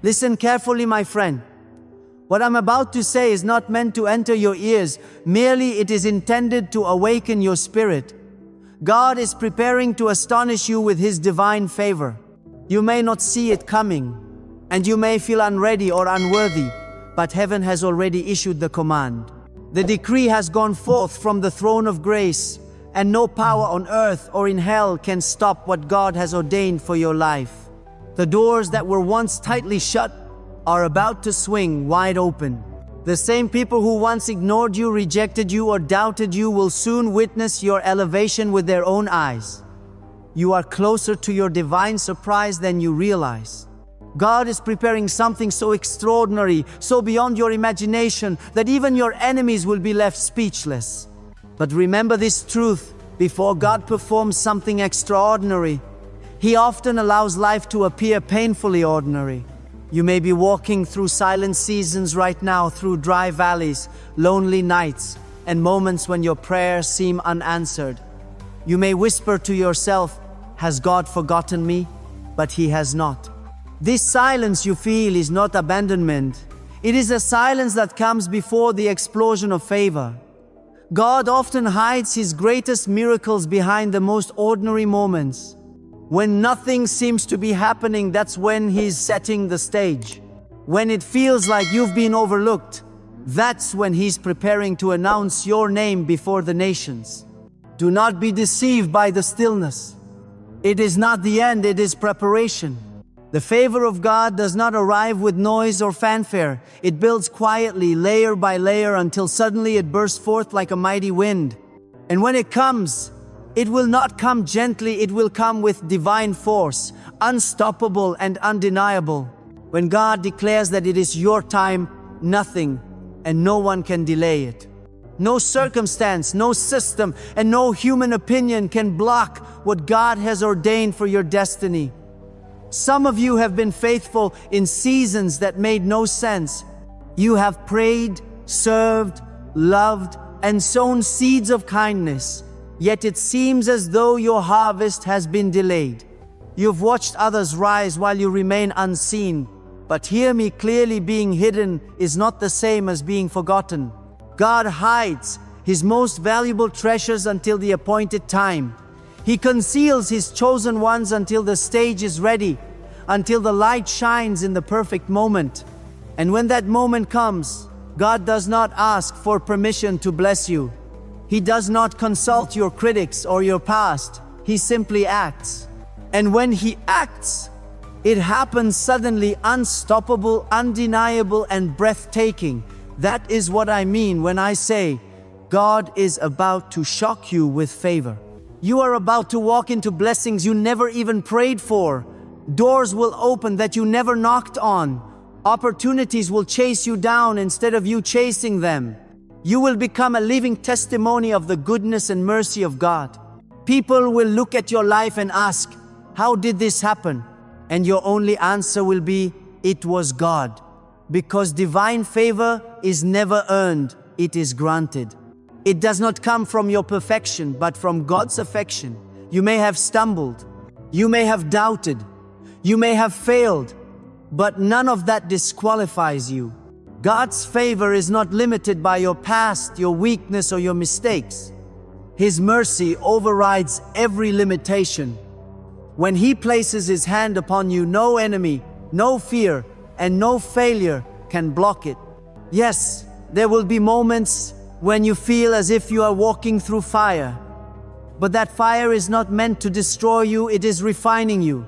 Listen carefully, my friend. What I'm about to say is not meant to enter your ears, merely it is intended to awaken your spirit. God is preparing to astonish you with His divine favor. You may not see it coming, and you may feel unready or unworthy, but heaven has already issued the command. The decree has gone forth from the throne of grace, and no power on earth or in hell can stop what God has ordained for your life. The doors that were once tightly shut are about to swing wide open. The same people who once ignored you, rejected you, or doubted you will soon witness your elevation with their own eyes. You are closer to your divine surprise than you realize. God is preparing something so extraordinary, so beyond your imagination, that even your enemies will be left speechless. But remember this truth: before God performs something extraordinary, He often allows life to appear painfully ordinary. You may be walking through silent seasons right now, through dry valleys, lonely nights, and moments when your prayers seem unanswered. You may whisper to yourself, "Has God forgotten me?" But He has not. This silence you feel is not abandonment. It is a silence that comes before the explosion of favor. God often hides His greatest miracles behind the most ordinary moments. When nothing seems to be happening, that's when He's setting the stage. When it feels like you've been overlooked, that's when He's preparing to announce your name before the nations. Do not be deceived by the stillness. It is not the end, it is preparation. The favor of God does not arrive with noise or fanfare. It builds quietly, layer by layer, until suddenly it bursts forth like a mighty wind. And when it comes, it will not come gently, it will come with divine force, unstoppable and undeniable. When God declares that it is your time, nothing and no one can delay it. No circumstance, no system, and no human opinion can block what God has ordained for your destiny. Some of you have been faithful in seasons that made no sense. You have prayed, served, loved, and sown seeds of kindness. Yet it seems as though your harvest has been delayed. You've watched others rise while you remain unseen. But hear me clearly, being hidden is not the same as being forgotten. God hides His most valuable treasures until the appointed time. He conceals His chosen ones until the stage is ready, until the light shines in the perfect moment. And when that moment comes, God does not ask for permission to bless you. He does not consult your critics or your past. He simply acts. And when He acts, it happens suddenly, unstoppable, undeniable, and breathtaking. That is what I mean when I say, God is about to shock you with favor. You are about to walk into blessings you never even prayed for. Doors will open that you never knocked on. Opportunities will chase you down instead of you chasing them. You will become a living testimony of the goodness and mercy of God. People will look at your life and ask, "How did this happen?" And your only answer will be, "It was God." Because divine favor is never earned, it is granted. It does not come from your perfection, but from God's affection. You may have stumbled, you may have doubted, you may have failed, but none of that disqualifies you. God's favor is not limited by your past, your weakness, or your mistakes. His mercy overrides every limitation. When He places His hand upon you, no enemy, no fear, and no failure can block it. Yes, there will be moments when you feel as if you are walking through fire. But that fire is not meant to destroy you, it is refining you.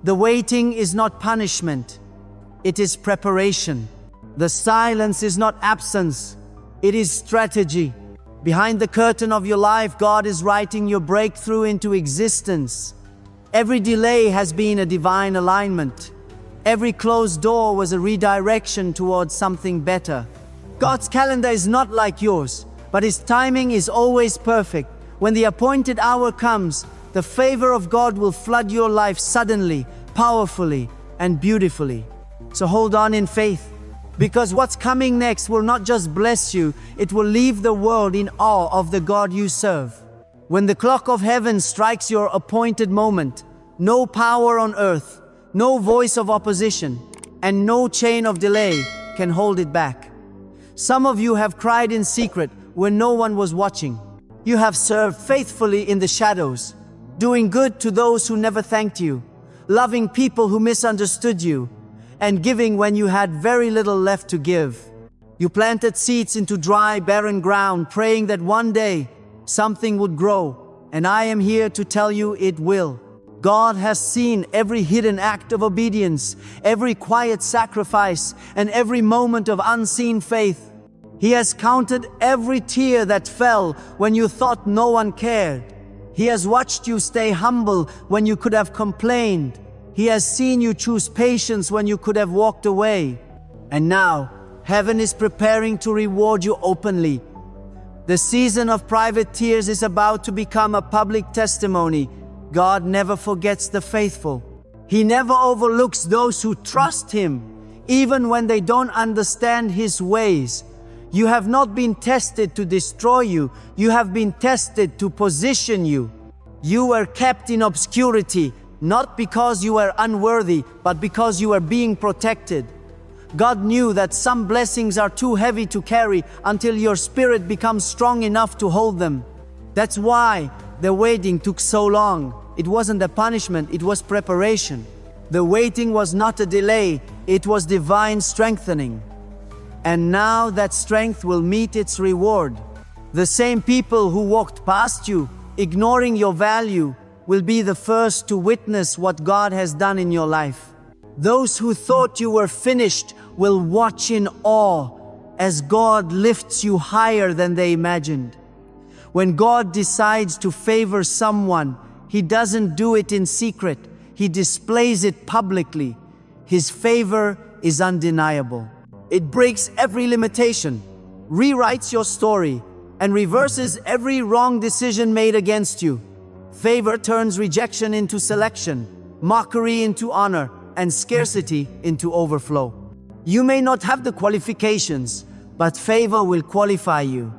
The waiting is not punishment, it is preparation. The silence is not absence, it is strategy. Behind the curtain of your life, God is writing your breakthrough into existence. Every delay has been a divine alignment. Every closed door was a redirection towards something better. God's calendar is not like yours, but His timing is always perfect. When the appointed hour comes, the favor of God will flood your life suddenly, powerfully, and beautifully. So hold on in faith, because what's coming next will not just bless you, it will leave the world in awe of the God you serve. When the clock of heaven strikes your appointed moment, no power on earth, no voice of opposition, and no chain of delay can hold it back. Some of you have cried in secret when no one was watching. You have served faithfully in the shadows, doing good to those who never thanked you, loving people who misunderstood you, and giving when you had very little left to give. You planted seeds into dry, barren ground, praying that one day something would grow, and I am here to tell you it will. God has seen every hidden act of obedience, every quiet sacrifice, and every moment of unseen faith. He has counted every tear that fell when you thought no one cared. He has watched you stay humble when you could have complained. He has seen you choose patience when you could have walked away. And now, heaven is preparing to reward you openly. The season of private tears is about to become a public testimony. God never forgets the faithful. He never overlooks those who trust Him, even when they don't understand His ways. You have not been tested to destroy you. You have been tested to position you. You were kept in obscurity, not because you were unworthy, but because you were being protected. God knew that some blessings are too heavy to carry until your spirit becomes strong enough to hold them. That's why the waiting took so long. It wasn't a punishment, it was preparation. The waiting was not a delay, it was divine strengthening. And now that strength will meet its reward. The same people who walked past you, ignoring your value, will be the first to witness what God has done in your life. Those who thought you were finished will watch in awe as God lifts you higher than they imagined. When God decides to favor someone, He doesn't do it in secret. He displays it publicly. His favor is undeniable. It breaks every limitation, rewrites your story, and reverses every wrong decision made against you. Favor turns rejection into selection, mockery into honor, and scarcity into overflow. You may not have the qualifications, but favor will qualify you.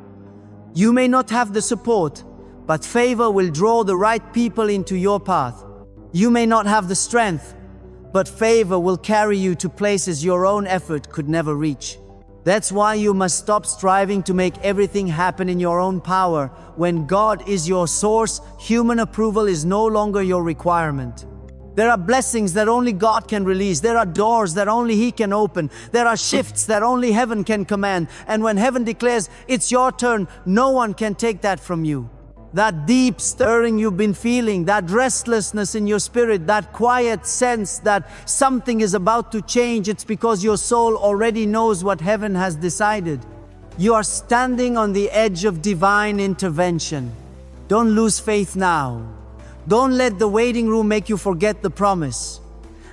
You may not have the support, but favor will draw the right people into your path. You may not have the strength, but favor will carry you to places your own effort could never reach. That's why you must stop striving to make everything happen in your own power. When God is your source, human approval is no longer your requirement. There are blessings that only God can release. There are doors that only He can open. There are shifts that only heaven can command. And when heaven declares it's your turn, no one can take that from you. That deep stirring you've been feeling, that restlessness in your spirit, that quiet sense that something is about to change, it's because your soul already knows what heaven has decided. You are standing on the edge of divine intervention. Don't lose faith now. Don't let the waiting room make you forget the promise.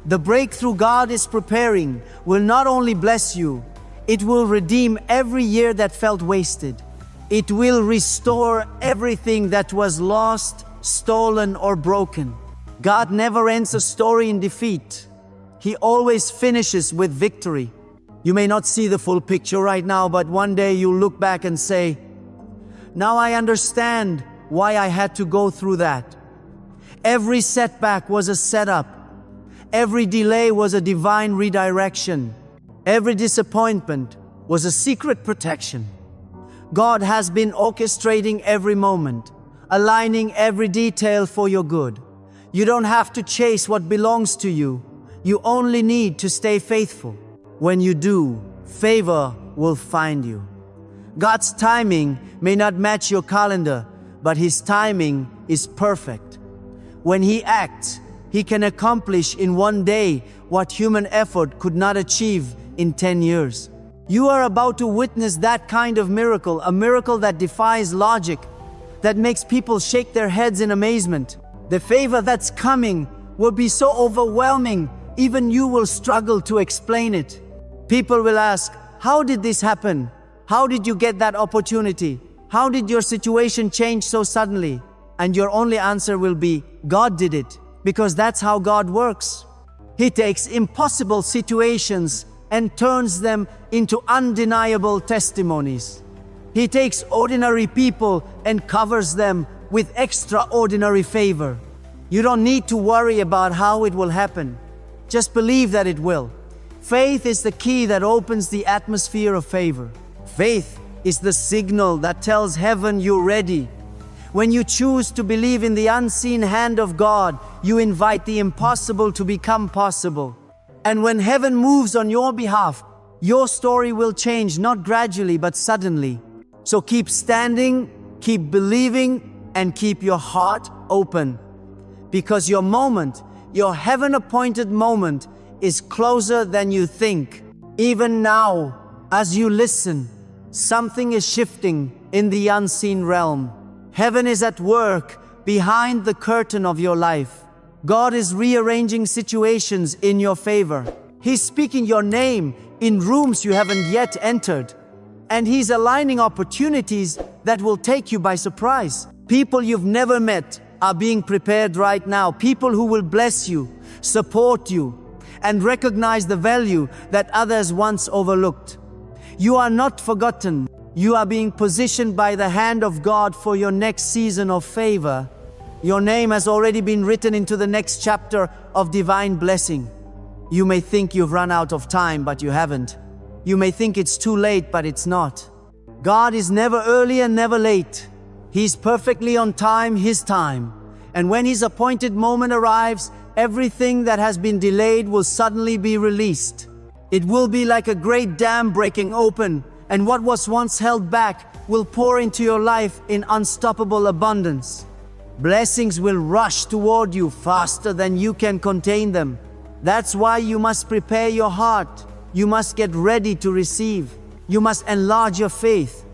The breakthrough God is preparing will not only bless you, it will redeem every year that felt wasted. It will restore everything that was lost, stolen, or broken. God never ends a story in defeat. He always finishes with victory. You may not see the full picture right now, but one day you'll look back and say, "Now I understand why I had to go through that." Every setback was a setup. Every delay was a divine redirection. Every disappointment was a secret protection. God has been orchestrating every moment, aligning every detail for your good. You don't have to chase what belongs to you. You only need to stay faithful. When you do, favor will find you. God's timing may not match your calendar, but His timing is perfect. When He acts, He can accomplish in one day what human effort could not achieve in 10 years. You are about to witness that kind of miracle, a miracle that defies logic, that makes people shake their heads in amazement. The favor that's coming will be so overwhelming, even you will struggle to explain it. People will ask, "How did this happen? How did you get that opportunity? How did your situation change so suddenly?" And your only answer will be, "God did it," because that's how God works. He takes impossible situations and turns them into undeniable testimonies. He takes ordinary people and covers them with extraordinary favor. You don't need to worry about how it will happen. Just believe that it will. Faith is the key that opens the atmosphere of favor. Faith is the signal that tells heaven you're ready. When you choose to believe in the unseen hand of God, you invite the impossible to become possible. And when heaven moves on your behalf, your story will change, not gradually but suddenly. So keep standing, keep believing, and keep your heart open. Because your moment, your heaven-appointed moment, is closer than you think. Even now, as you listen, something is shifting in the unseen realm. Heaven is at work behind the curtain of your life. God is rearranging situations in your favor. He's speaking your name in rooms you haven't yet entered. And He's aligning opportunities that will take you by surprise. People you've never met are being prepared right now. People who will bless you, support you, and recognize the value that others once overlooked. You are not forgotten. You are being positioned by the hand of God for your next season of favor. Your name has already been written into the next chapter of divine blessing. You may think you've run out of time, but you haven't. You may think it's too late, but it's not. God is never early and never late. He's perfectly on time, His time. And when His appointed moment arrives, everything that has been delayed will suddenly be released. It will be like a great dam breaking open, and what was once held back will pour into your life in unstoppable abundance. Blessings will rush toward you faster than you can contain them. That's why you must prepare your heart. You must get ready to receive. You must enlarge your faith,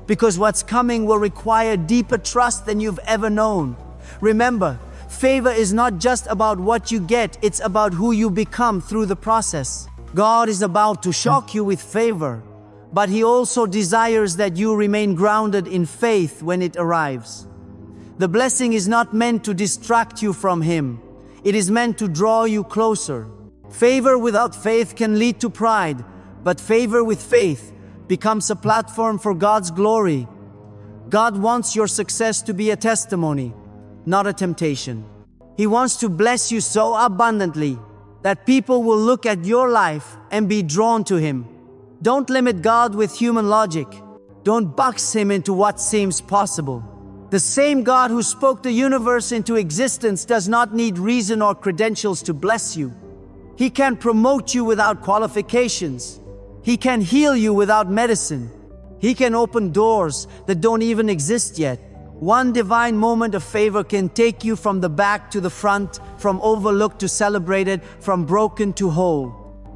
because what's coming will require deeper trust than you've ever known. Remember, favor is not just about what you get, it's about who you become through the process. God is about to shock you with favor, but He also desires that you remain grounded in faith when it arrives. The blessing is not meant to distract you from Him. It is meant to draw you closer. Favor without faith can lead to pride, but favor with faith becomes a platform for God's glory. God wants your success to be a testimony, not a temptation. He wants to bless you so abundantly that people will look at your life and be drawn to Him. Don't limit God with human logic. Don't box Him into what seems possible. The same God who spoke the universe into existence does not need reason or credentials to bless you. He can promote you without qualifications. He can heal you without medicine. He can open doors that don't even exist yet. One divine moment of favor can take you from the back to the front, from overlooked to celebrated, from broken to whole.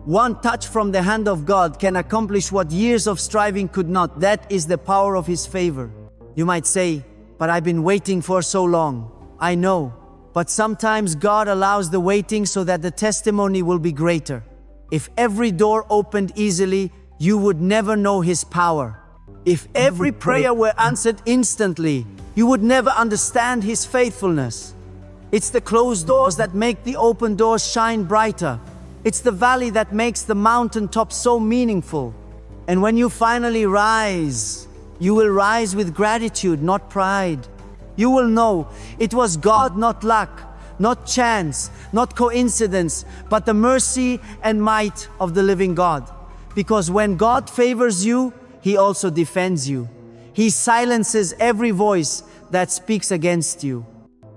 One touch from the hand of God can accomplish what years of striving could not. That is the power of His favor. You might say, "But I've been waiting for so long." I know, but sometimes God allows the waiting so that the testimony will be greater. If every door opened easily, you would never know His power. If every prayer were answered instantly, you would never understand His faithfulness. It's the closed doors that make the open doors shine brighter. It's the valley that makes the mountaintop so meaningful. And when you finally rise, you will rise with gratitude, not pride. You will know it was God, not luck, not chance, not coincidence, but the mercy and might of the living God. Because when God favors you, He also defends you. He silences every voice that speaks against you.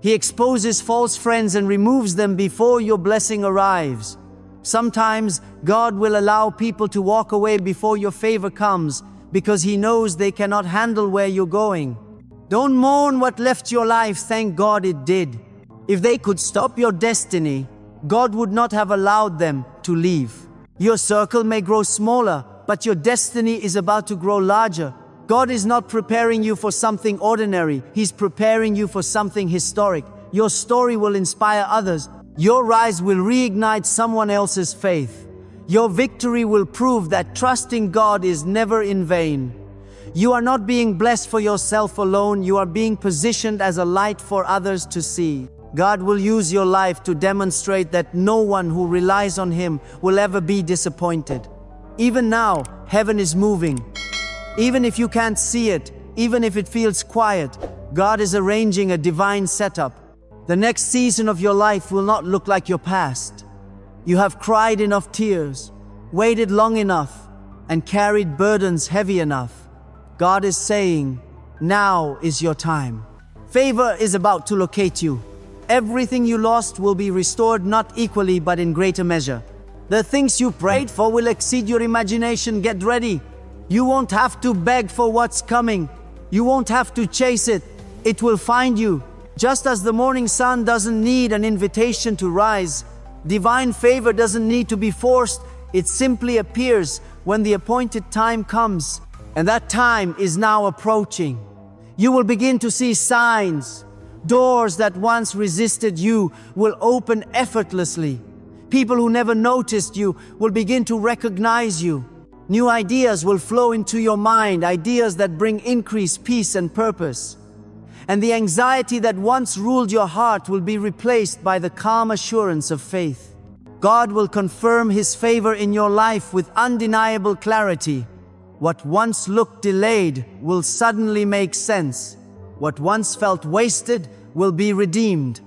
He exposes false friends and removes them before your blessing arrives. Sometimes God will allow people to walk away before your favor comes, because He knows they cannot handle where you're going. Don't mourn what left your life, thank God it did. If they could stop your destiny, God would not have allowed them to leave. Your circle may grow smaller, but your destiny is about to grow larger. God is not preparing you for something ordinary. He's preparing you for something historic. Your story will inspire others. Your rise will reignite someone else's faith. Your victory will prove that trusting God is never in vain. You are not being blessed for yourself alone. You are being positioned as a light for others to see. God will use your life to demonstrate that no one who relies on Him will ever be disappointed. Even now, heaven is moving. Even if you can't see it, even if it feels quiet, God is arranging a divine setup. The next season of your life will not look like your past. You have cried enough tears, waited long enough, and carried burdens heavy enough. God is saying, now is your time. Favor is about to locate you. Everything you lost will be restored, not equally but in greater measure. The things you prayed for will exceed your imagination. Get ready. You won't have to beg for what's coming. You won't have to chase it. It will find you. Just as the morning sun doesn't need an invitation to rise, divine favor doesn't need to be forced. It simply appears when the appointed time comes. And that time is now approaching. You will begin to see signs. Doors that once resisted you will open effortlessly. People who never noticed you will begin to recognize you. New ideas will flow into your mind, ideas that bring increase, peace, and purpose. And the anxiety that once ruled your heart will be replaced by the calm assurance of faith. God will confirm His favor in your life with undeniable clarity. What once looked delayed will suddenly make sense. What once felt wasted will be redeemed.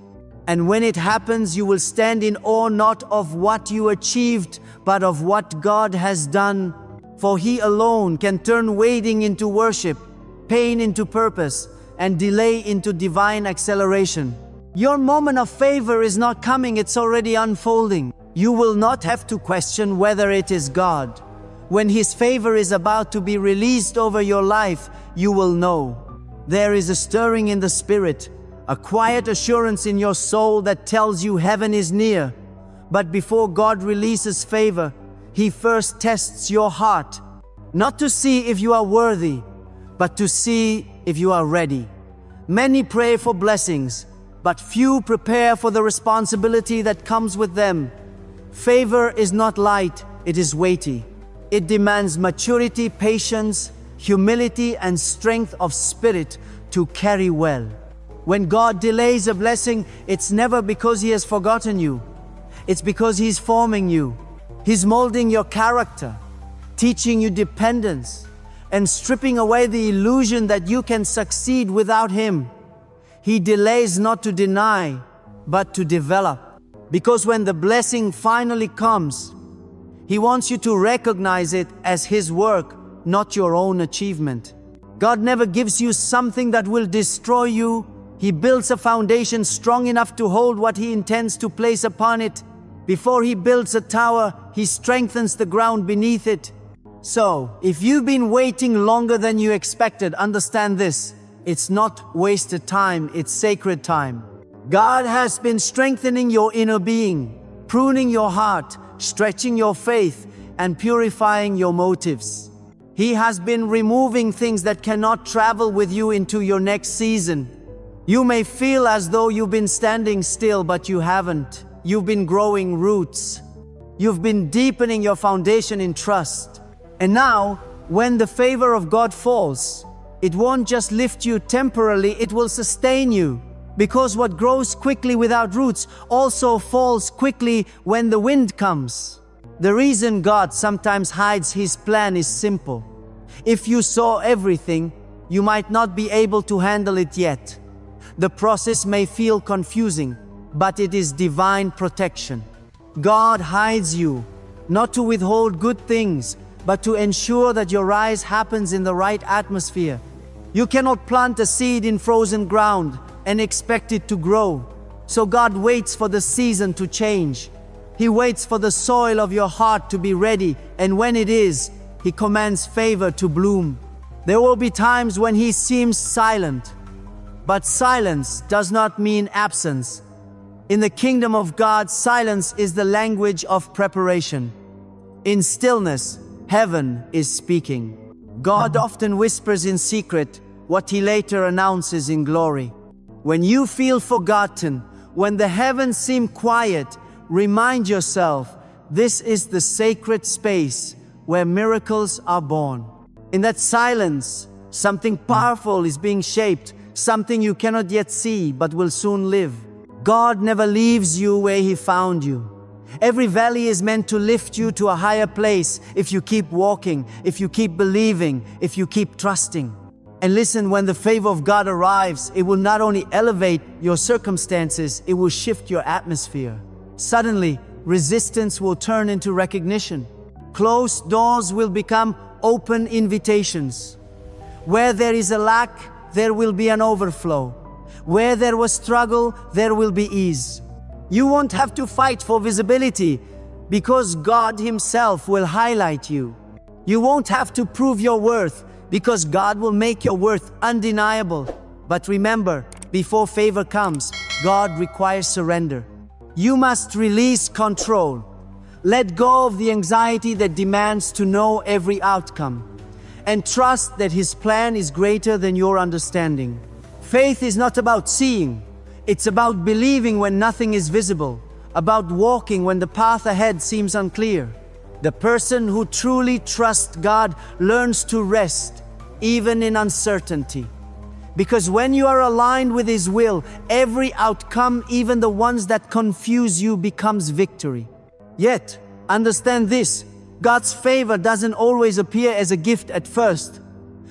And when it happens, you will stand in awe not of what you achieved, but of what God has done. For He alone can turn waiting into worship, pain into purpose, and delay into divine acceleration. Your moment of favor is not coming, it's already unfolding. You will not have to question whether it is God. When His favor is about to be released over your life, you will know. There is a stirring in the spirit, a quiet assurance in your soul that tells you heaven is near. But before God releases favor, He first tests your heart, not to see if you are worthy, but to see if you are ready. Many pray for blessings, but few prepare for the responsibility that comes with them. Favor is not light, it is weighty. It demands maturity, patience, humility, and strength of spirit to carry well. When God delays a blessing, it's never because He has forgotten you. It's because He's forming you. He's molding your character, teaching you dependence, and stripping away the illusion that you can succeed without Him. He delays not to deny, but to develop. Because when the blessing finally comes, He wants you to recognize it as His work, not your own achievement. God never gives you something that will destroy you. He builds a foundation strong enough to hold what He intends to place upon it. Before He builds a tower, He strengthens the ground beneath it. So, if you've been waiting longer than you expected, understand this. It's not wasted time, it's sacred time. God has been strengthening your inner being, pruning your heart, stretching your faith, and purifying your motives. He has been removing things that cannot travel with you into your next season. You may feel as though you've been standing still, but you haven't. You've been growing roots. You've been deepening your foundation in trust. And now, when the favor of God falls, it won't just lift you temporarily, it will sustain you. Because what grows quickly without roots also falls quickly when the wind comes. The reason God sometimes hides His plan is simple. If you saw everything, you might not be able to handle it yet. The process may feel confusing, but it is divine protection. God hides you, not to withhold good things, but to ensure that your rise happens in the right atmosphere. You cannot plant a seed in frozen ground and expect it to grow. So God waits for the season to change. He waits for the soil of your heart to be ready, and when it is, He commands favor to bloom. There will be times when He seems silent, but silence does not mean absence. In the kingdom of God, silence is the language of preparation. In stillness, heaven is speaking. God often whispers in secret what He later announces in glory. When you feel forgotten, when the heavens seem quiet, remind yourself, this is the sacred space where miracles are born. In that silence, something powerful is being shaped, something you cannot yet see but will soon live. God never leaves you where He found you. Every valley is meant to lift you to a higher place if you keep walking, if you keep believing, if you keep trusting. And listen, when the favor of God arrives, it will not only elevate your circumstances, it will shift your atmosphere. Suddenly, resistance will turn into recognition. Closed doors will become open invitations. Where there is a lack, there will be an overflow. Where there was struggle, there will be ease. You won't have to fight for visibility because God Himself will highlight you. You won't have to prove your worth because God will make your worth undeniable. But remember, before favor comes, God requires surrender. You must release control. Let go of the anxiety that demands to know every outcome, and trust that His plan is greater than your understanding. Faith is not about seeing, it's about believing when nothing is visible, about walking when the path ahead seems unclear. The person who truly trusts God learns to rest, even in uncertainty. Because when you are aligned with His will, every outcome, even the ones that confuse you, becomes victory. Yet, understand this, God's favor doesn't always appear as a gift at first.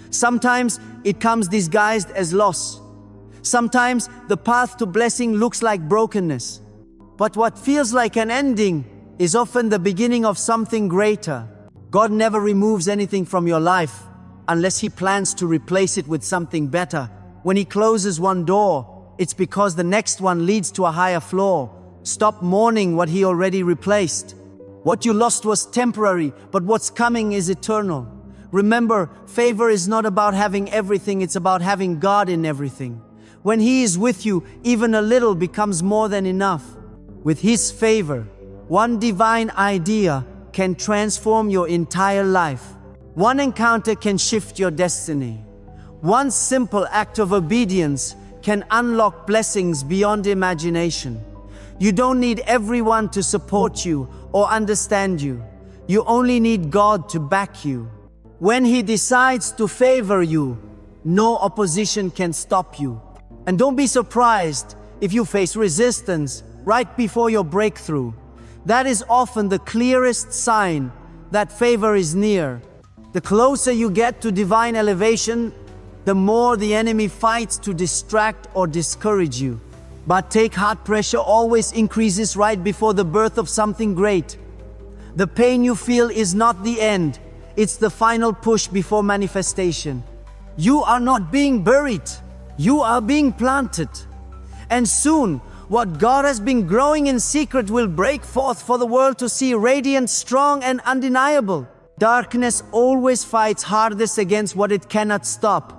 Sometimes it comes disguised as loss. Sometimes the path to blessing looks like brokenness. But what feels like an ending is often the beginning of something greater. God never removes anything from your life unless He plans to replace it with something better. When He closes one door, it's because the next one leads to a higher floor. Stop mourning what He already replaced. What you lost was temporary, but what's coming is eternal. Remember, favor is not about having everything, it's about having God in everything. When He is with you, even a little becomes more than enough. With His favor, one divine idea can transform your entire life. One encounter can shift your destiny. One simple act of obedience can unlock blessings beyond imagination. You don't need everyone to support you or understand you. You only need God to back you. When He decides to favor you, no opposition can stop you. And don't be surprised if you face resistance right before your breakthrough. That is often the clearest sign that favor is near. The closer you get to divine elevation, the more the enemy fights to distract or discourage you. But take heart, pressure always increases right before the birth of something great. The pain you feel is not the end, it's the final push before manifestation. You are not being buried, you are being planted. And soon, what God has been growing in secret will break forth for the world to see, radiant, strong, and undeniable. Darkness always fights hardest against what it cannot stop.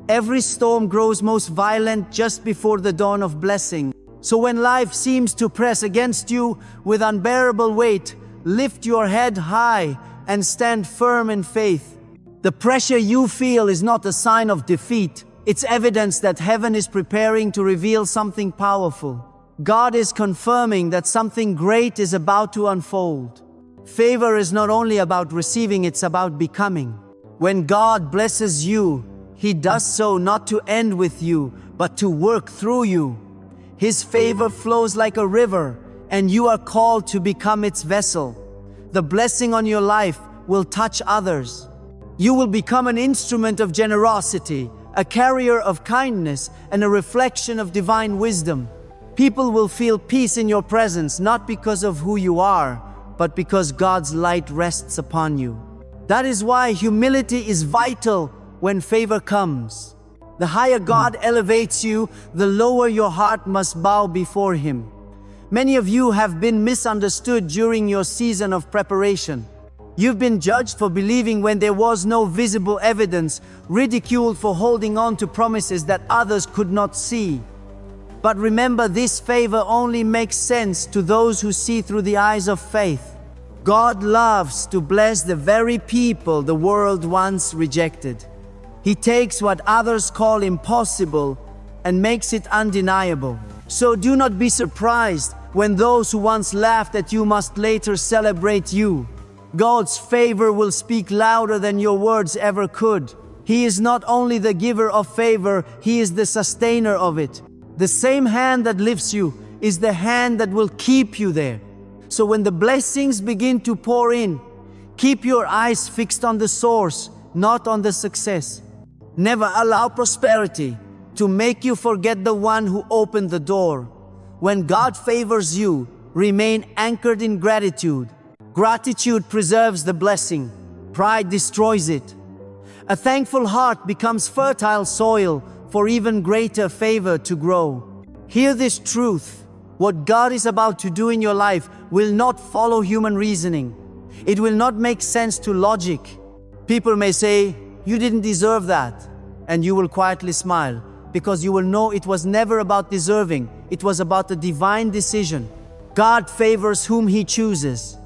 Every storm grows most violent just before the dawn of blessing. So when life seems to press against you with unbearable weight, lift your head high and stand firm in faith. The pressure you feel is not a sign of defeat. It's evidence that heaven is preparing to reveal something powerful. God is confirming that something great is about to unfold. Favor is not only about receiving, it's about becoming. When God blesses you, He does so not to end with you, but to work through you. His favor flows like a river, and you are called to become its vessel. The blessing on your life will touch others. You will become an instrument of generosity, a carrier of kindness, and a reflection of divine wisdom. People will feel peace in your presence, not because of who you are, but because God's light rests upon you. That is why humility is vital when favor comes. The higher God elevates you, the lower your heart must bow before Him. Many of you have been misunderstood during your season of preparation. You've been judged for believing when there was no visible evidence, ridiculed for holding on to promises that others could not see. But remember, this favor only makes sense to those who see through the eyes of faith. God loves to bless the very people the world once rejected. He takes what others call impossible and makes it undeniable. So do not be surprised when those who once laughed at you must later celebrate you. God's favor will speak louder than your words ever could. He is not only the giver of favor, He is the sustainer of it. The same hand that lifts you is the hand that will keep you there. So when the blessings begin to pour in, keep your eyes fixed on the source, not on the success. Never allow prosperity to make you forget the one who opened the door. When God favors you, remain anchored in gratitude. Gratitude preserves the blessing. Pride destroys it. A thankful heart becomes fertile soil for even greater favor to grow. Hear this truth. What God is about to do in your life will not follow human reasoning. It will not make sense to logic. People may say, "You didn't deserve that." And you will quietly smile, because you will know it was never about deserving. It was about a divine decision. God favors whom He chooses.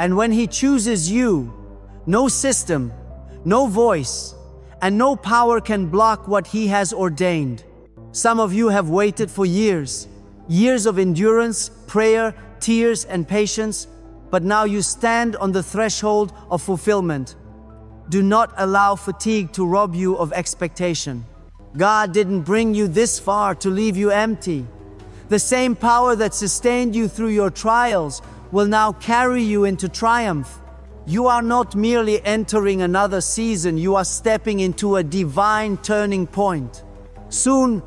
And when He chooses you, no system, no voice, and no power can block what He has ordained. Some of you have waited for years. Years of endurance, prayer, tears, and patience, but now you stand on the threshold of fulfillment. Do not allow fatigue to rob you of expectation. God didn't bring you this far to leave you empty. The same power that sustained you through your trials will now carry you into triumph. You are not merely entering another season, you are stepping into a divine turning point. Soon,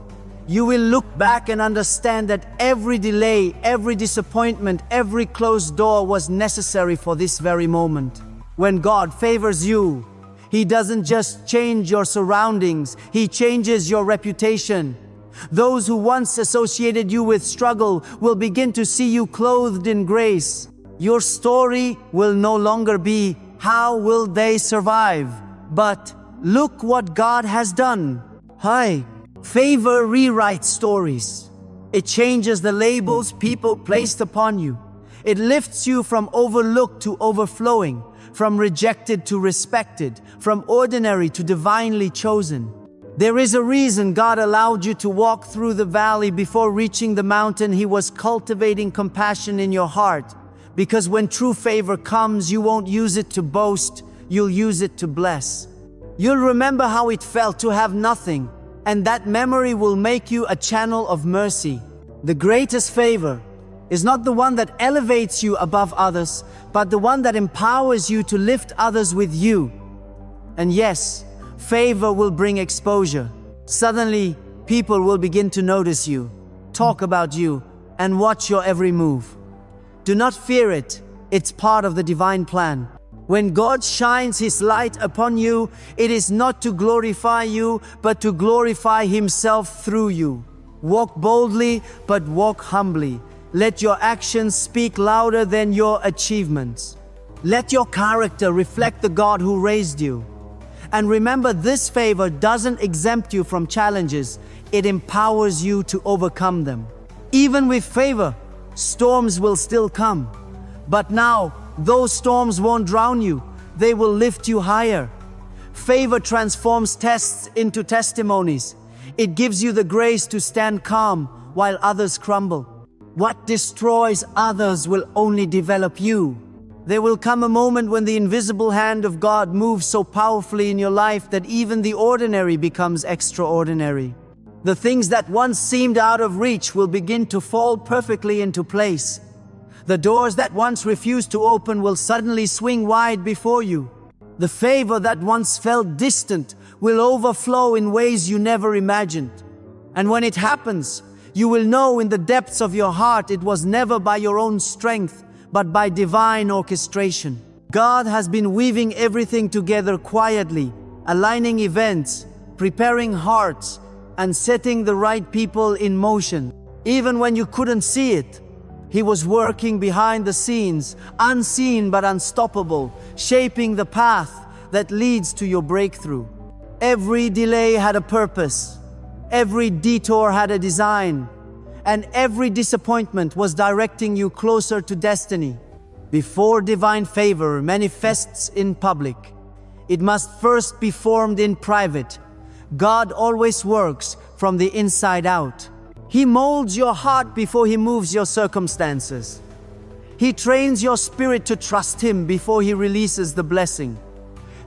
you will look back and understand that every delay, every disappointment, every closed door was necessary for this very moment. When God favors you, He doesn't just change your surroundings, He changes your reputation. Those who once associated you with struggle will begin to see you clothed in grace. Your story will no longer be, "How will they survive?" but, "Look what God has done." Hi. Favor rewrites stories. It changes the labels people placed upon you. It lifts you from overlooked to overflowing, from rejected to respected, from ordinary to divinely chosen. There is a reason God allowed you to walk through the valley before reaching the mountain. He was cultivating compassion in your heart. Because when true favor comes, you won't use it to boast, you'll use it to bless. You'll remember how it felt to have nothing, and that memory will make you a channel of mercy. The greatest favor is not the one that elevates you above others, but the one that empowers you to lift others with you. And yes, favor will bring exposure. Suddenly, people will begin to notice you, talk about you, and watch your every move. Do not fear it. It's part of the divine plan. When God shines His light upon you, it is not to glorify you, but to glorify Himself through you. Walk boldly, but walk humbly. Let your actions speak louder than your achievements. Let your character reflect the God who raised you. And remember, this favor doesn't exempt you from challenges. It empowers you to overcome them. Even with favor, storms will still come. But now, those storms won't drown you. They will lift you higher. Favor transforms tests into testimonies. It gives you the grace to stand calm while others crumble. What destroys others will only develop you. There will come a moment when the invisible hand of God moves so powerfully in your life that even the ordinary becomes extraordinary. The things that once seemed out of reach will begin to fall perfectly into place. The doors that once refused to open will suddenly swing wide before you. The favor that once felt distant will overflow in ways you never imagined. And when it happens, you will know in the depths of your heart it was never by your own strength, but by divine orchestration. God has been weaving everything together quietly, aligning events, preparing hearts, and setting the right people in motion. Even when you couldn't see it, He was working behind the scenes, unseen but unstoppable, shaping the path that leads to your breakthrough. Every delay had a purpose. Every detour had a design. And every disappointment was directing you closer to destiny. Before divine favor manifests in public, it must first be formed in private. God always works from the inside out. He molds your heart before He moves your circumstances. He trains your spirit to trust Him before He releases the blessing.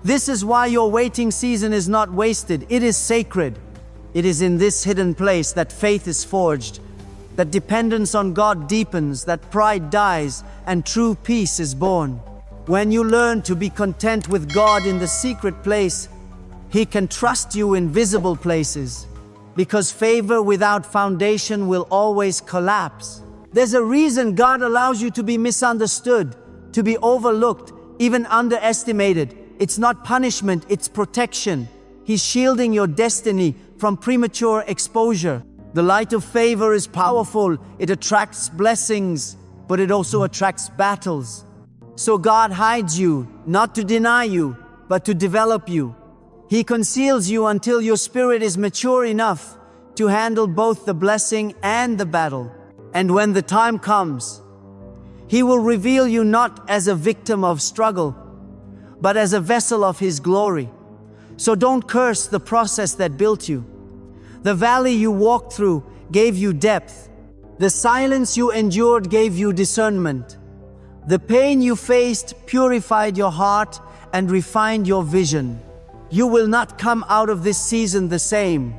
This is why your waiting season is not wasted. It is sacred. It is in this hidden place that faith is forged, that dependence on God deepens, that pride dies, and true peace is born. When you learn to be content with God in the secret place, He can trust you in visible places. Because favor without foundation will always collapse. There's a reason God allows you to be misunderstood, to be overlooked, even underestimated. It's not punishment, it's protection. He's shielding your destiny from premature exposure. The light of favor is powerful. It attracts blessings, but it also attracts battles. So God hides you, not to deny you, but to develop you. He conceals you until your spirit is mature enough to handle both the blessing and the battle. And when the time comes, He will reveal you not as a victim of struggle, but as a vessel of His glory. So don't curse the process that built you. The valley you walked through gave you depth. The silence you endured gave you discernment. The pain you faced purified your heart and refined your vision. You will not come out of this season the same.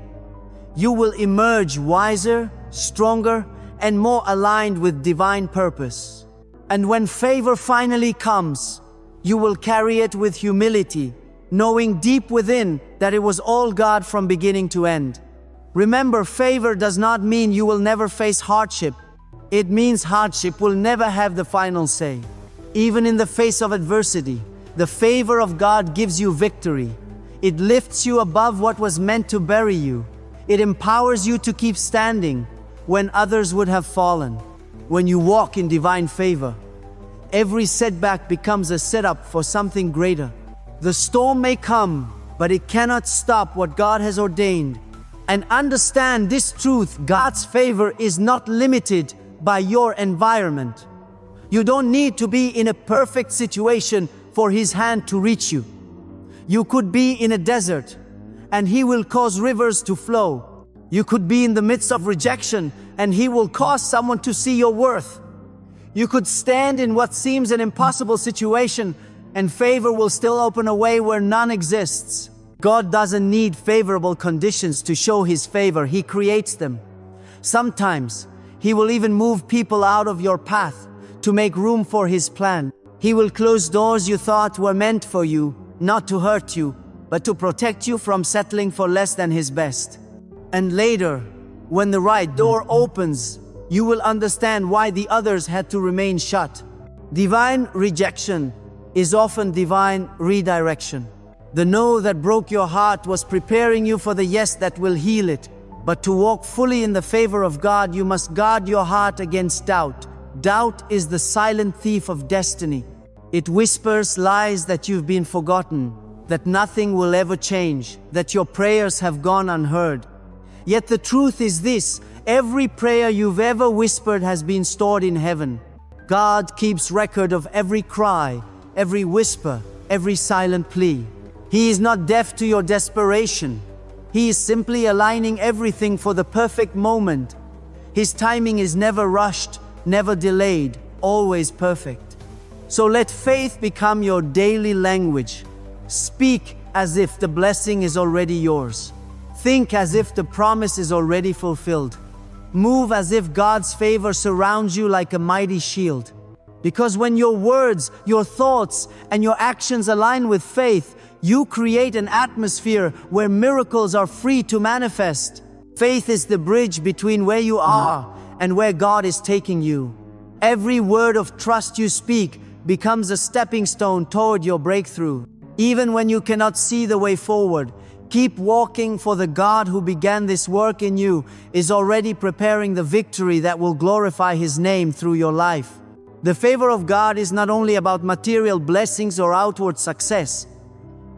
You will emerge wiser, stronger, and more aligned with divine purpose. And when favor finally comes, you will carry it with humility, knowing deep within that it was all God from beginning to end. Remember, favor does not mean you will never face hardship. It means hardship will never have the final say. Even in the face of adversity, the favor of God gives you victory. It lifts you above what was meant to bury you. It empowers you to keep standing when others would have fallen. When you walk in divine favor, every setback becomes a setup for something greater. The storm may come, but it cannot stop what God has ordained. And understand this truth: God's favor is not limited by your environment. You don't need to be in a perfect situation for His hand to reach you. You could be in a desert, and He will cause rivers to flow. You could be in the midst of rejection, and He will cause someone to see your worth. You could stand in what seems an impossible situation, and favor will still open a way where none exists. God doesn't need favorable conditions to show His favor. He creates them. Sometimes He will even move people out of your path to make room for His plan. He will close doors you thought were meant for you, not to hurt you, but to protect you from settling for less than His best. And later, when the right door opens, you will understand why the others had to remain shut. Divine rejection is often divine redirection. The no that broke your heart was preparing you for the yes that will heal it. But to walk fully in the favor of God, you must guard your heart against doubt. Doubt is the silent thief of destiny. It whispers lies that you've been forgotten, that nothing will ever change, that your prayers have gone unheard. Yet the truth is this: every prayer you've ever whispered has been stored in heaven. God keeps record of every cry, every whisper, every silent plea. He is not deaf to your desperation. He is simply aligning everything for the perfect moment. His timing is never rushed, never delayed, always perfect. So let faith become your daily language. Speak as if the blessing is already yours. Think as if the promise is already fulfilled. Move as if God's favor surrounds you like a mighty shield. Because when your words, your thoughts, and your actions align with faith, you create an atmosphere where miracles are free to manifest. Faith is the bridge between where you are and where God is taking you. Every word of trust you speak becomes a stepping stone toward your breakthrough. Even when you cannot see the way forward, keep walking, for the God who began this work in you is already preparing the victory that will glorify His name through your life. The favor of God is not only about material blessings or outward success.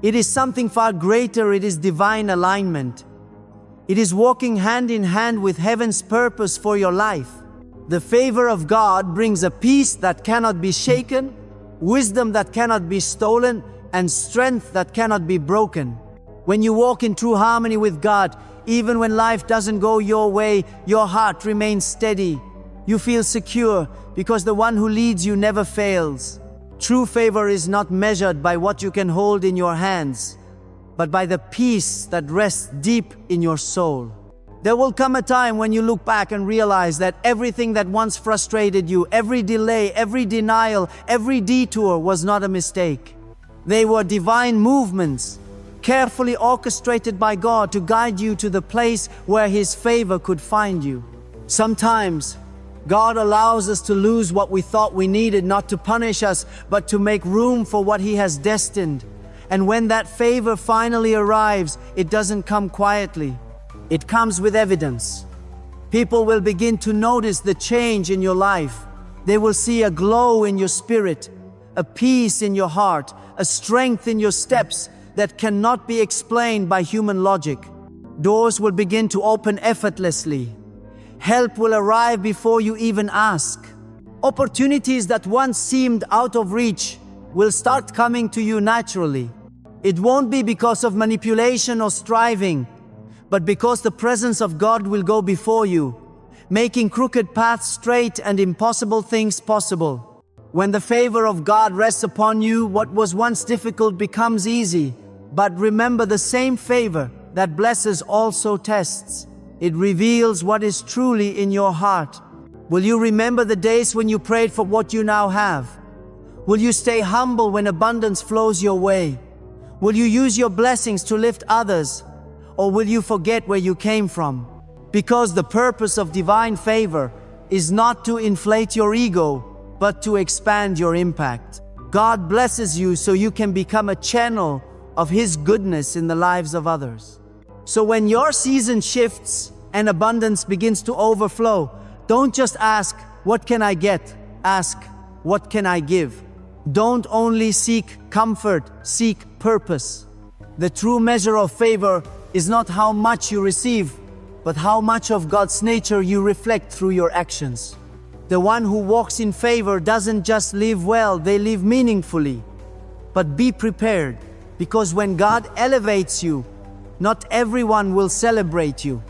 It is something far greater. It is divine alignment. It is walking hand in hand with heaven's purpose for your life. The favor of God brings a peace that cannot be shaken, wisdom that cannot be stolen, and strength that cannot be broken. When you walk in true harmony with God, even when life doesn't go your way, your heart remains steady. You feel secure because the one who leads you never fails. True favor is not measured by what you can hold in your hands, but by the peace that rests deep in your soul. There will come a time when you look back and realize that everything that once frustrated you, every delay, every denial, every detour was not a mistake. They were divine movements, carefully orchestrated by God to guide you to the place where His favor could find you. Sometimes, God allows us to lose what we thought we needed, not to punish us, but to make room for what He has destined. And when that favor finally arrives, it doesn't come quietly. It comes with evidence. People will begin to notice the change in your life. They will see a glow in your spirit, a peace in your heart, a strength in your steps that cannot be explained by human logic. Doors will begin to open effortlessly. Help will arrive before you even ask. Opportunities that once seemed out of reach will start coming to you naturally. It won't be because of manipulation or striving, but because the presence of God will go before you, making crooked paths straight and impossible things possible. When the favor of God rests upon you, what was once difficult becomes easy. But remember, the same favor that blesses also tests. It reveals what is truly in your heart. Will you remember the days when you prayed for what you now have? Will you stay humble when abundance flows your way? Will you use your blessings to lift others? Or will you forget where you came from? Because the purpose of divine favor is not to inflate your ego, but to expand your impact. God blesses you so you can become a channel of His goodness in the lives of others. So when your season shifts and abundance begins to overflow, don't just ask, "What can I get?" Ask, "What can I give?" Don't only seek comfort, seek purpose. The true measure of favor is not how much you receive, but how much of God's nature you reflect through your actions. The one who walks in favor doesn't just live well, they live meaningfully. But be prepared, because when God elevates you, not everyone will celebrate you.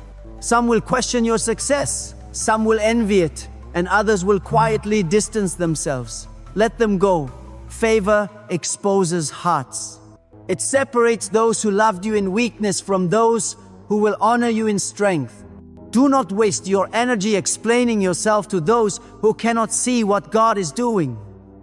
Some will question your success, some will envy it, and others will quietly distance themselves. Let them go. Favor exposes hearts. It separates those who loved you in weakness from those who will honor you in strength. Do not waste your energy explaining yourself to those who cannot see what God is doing.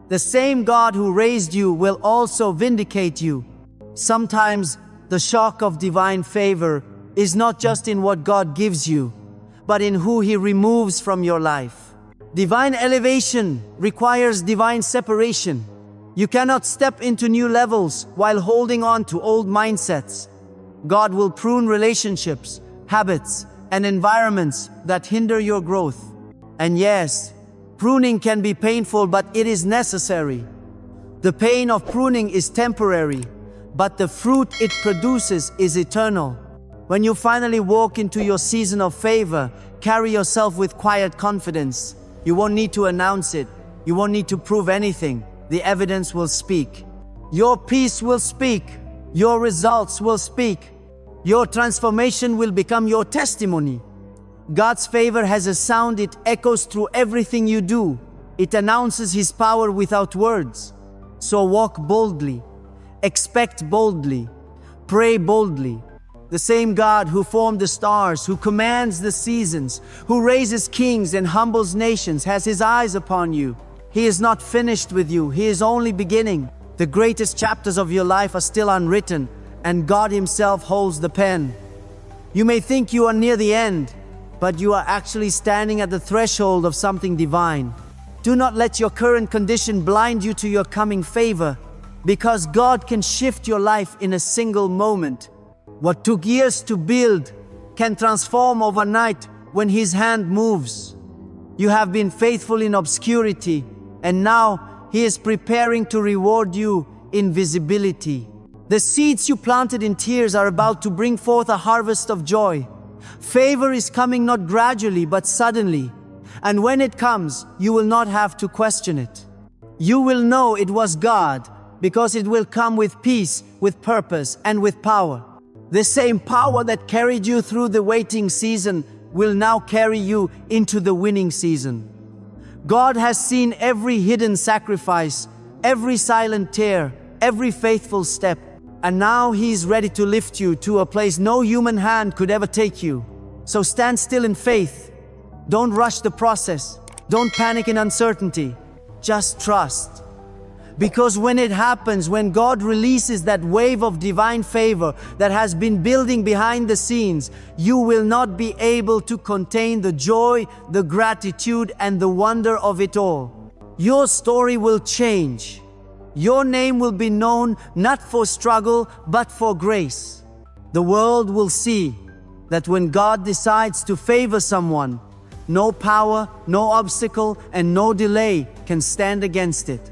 The same God who raised you will also vindicate you. Sometimes the shock of divine favor is not just in what God gives you, but in who He removes from your life. Divine elevation requires divine separation. You cannot step into new levels while holding on to old mindsets. God will prune relationships, habits, and environments that hinder your growth. And yes, pruning can be painful, but it is necessary. The pain of pruning is temporary, but the fruit it produces is eternal. When you finally walk into your season of favor, carry yourself with quiet confidence. You won't need to announce it. You won't need to prove anything. The evidence will speak. Your peace will speak. Your results will speak. Your transformation will become your testimony. God's favor has a sound. It echoes through everything you do. It announces His power without words. So walk boldly. Expect boldly. Pray boldly. The same God who formed the stars, who commands the seasons, who raises kings and humbles nations, has His eyes upon you. He is not finished with you. He is only beginning. The greatest chapters of your life are still unwritten, and God Himself holds the pen. You may think you are near the end, but you are actually standing at the threshold of something divine. Do not let your current condition blind you to your coming favor, because God can shift your life in a single moment. What took years to build can transform overnight when His hand moves. You have been faithful in obscurity, and now He is preparing to reward you in visibility. The seeds you planted in tears are about to bring forth a harvest of joy. Favor is coming not gradually but suddenly, and when it comes, you will not have to question it. You will know it was God, because it will come with peace, with purpose, and with power. The same power that carried you through the waiting season will now carry you into the winning season. God has seen every hidden sacrifice, every silent tear, every faithful step, and now He's ready to lift you to a place no human hand could ever take you. So stand still in faith. Don't rush the process. Don't panic in uncertainty. Just trust. Because when it happens, when God releases that wave of divine favor that has been building behind the scenes, you will not be able to contain the joy, the gratitude, and the wonder of it all. Your story will change. Your name will be known not for struggle, but for grace. The world will see that when God decides to favor someone, no power, no obstacle, and no delay can stand against it.